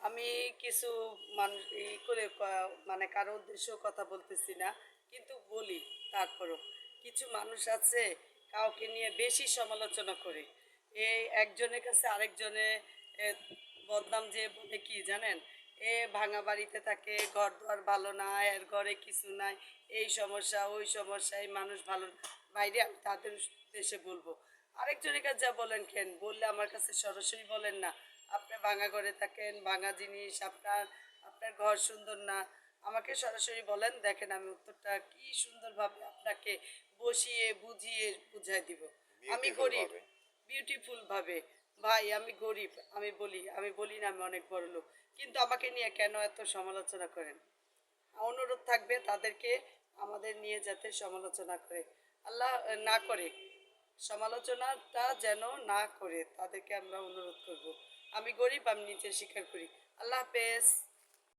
আমি কিছু মানুষ করে মানে কারো উদ্দেশ্য কথা বলতেছি না, কিন্তু বলি তারপরও কিছু মানুষ আছে কাউকে নিয়ে বেশি সমালোচনা করে। এই একজনের কাছে আরেকজনে এ, বদনাম যে বলে কি জানেন, এ ভাঙা বাড়িতে থাকে, ঘর দুয়ার ভালো না, এর ঘরে কিছু নাই, এই সমস্যা ওই সমস্যা, এই মানুষ ভালো না। বাইরে আমি তাদের দেশে বলবো, আরেকজনের কাছে যা বলেন কেন, বললে আমার কাছে সরাসরি বলেন না। আপনি ভাঙা ঘরে থাকেন, ভাঙা জিনিস আপনার, আপনার ঘর সুন্দর না, আমাকে সরাসরি বলেন, দেখেন আমি উত্তরটা কি সুন্দরভাবে আপনাকে বসিয়ে বুঝিয়ে বুঝাই দিব। আমি বিউটিফুল গরিব, ভাবে। বিউটিফুল ভাবে। ভাই আমি গরিব, আমি বলি না আমি অনেক বড় লোক, কিন্তু আমাকে নিয়ে কেন এত সমালোচনা করেন? অনুরোধ থাকবে তাদেরকে আমাদের নিয়ে যাতে সমালোচনা করে, আল্লাহ না করে, সমালোচনাটা যেন না করে, তাদেরকে আমরা অনুরোধ করব। আমি গরিব, আমি নিজে স্বীকার করি। আল্লাহ হাফেজ।